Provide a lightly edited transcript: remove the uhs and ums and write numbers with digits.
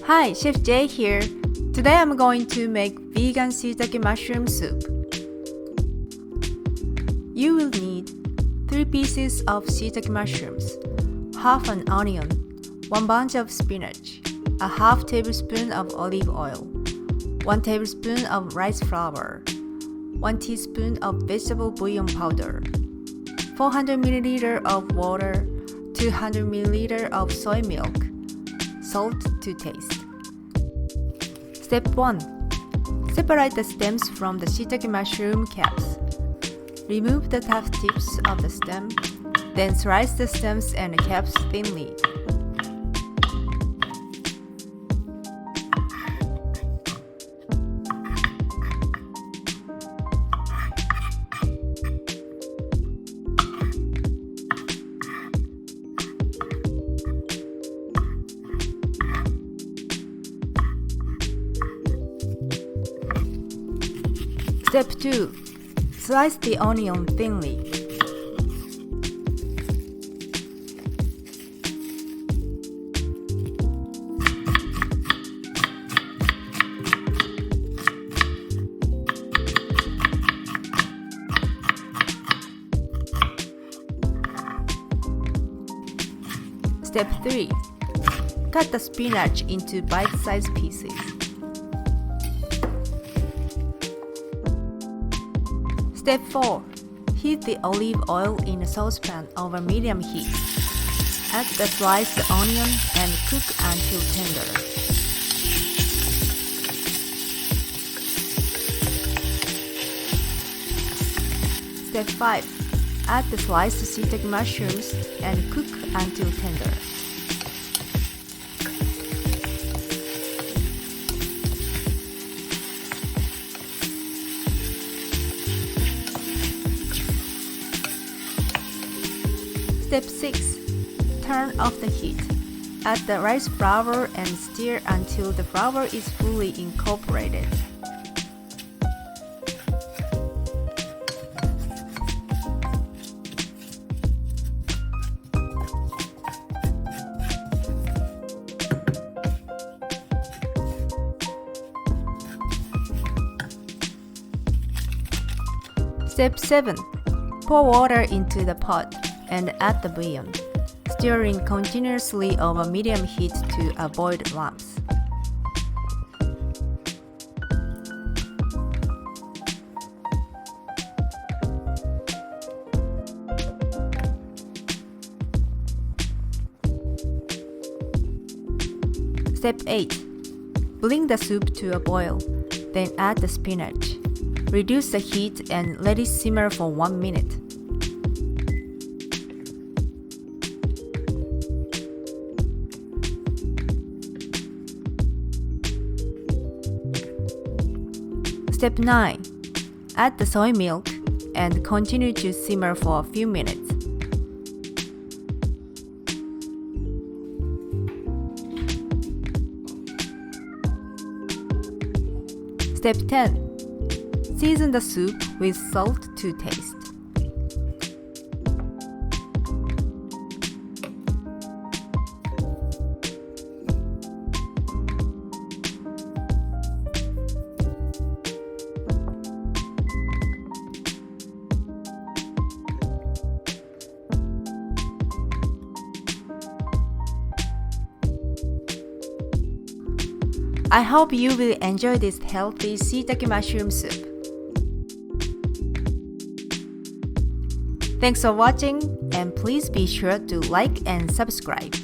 Hi, Chef Jay here. Today I'm going to make vegan shiitake mushroom soup. You will need 3 pieces of shiitake mushrooms, half an onion, 1 bunch of spinach, a half tablespoon of olive oil, 1 tablespoon of rice flour, 1 teaspoon of vegetable bouillon powder, 400 ml of water, 200 ml of soy milk, salt to taste. Step 1. Separate the stems from the shiitake mushroom caps. Remove the tough tips of the stem, then slice the stems and caps thinly. Step 2. Slice the onion thinly. Step 3. Cut the spinach into bite-sized pieces. Step 4. Heat the olive oil in a saucepan over medium heat. Add the sliced onion and cook until tender. Step 5. Add the sliced shiitake mushrooms and cook until tender. Step 6. Turn off the heat. Add the rice flour and stir until the flour is fully incorporated. Step 7. Pour water into the pot and add the bouillon, stirring continuously over medium heat to avoid lumps. Step 8. Bring the soup to a boil, then add the spinach. Reduce the heat and let it simmer for 1 minute. Step 9. Add the soy milk and continue to simmer for a few minutes. Step 10. Season the soup with salt to taste. I hope you will enjoy this healthy shiitake mushroom soup. Thanks for watching, and please be sure to like and subscribe.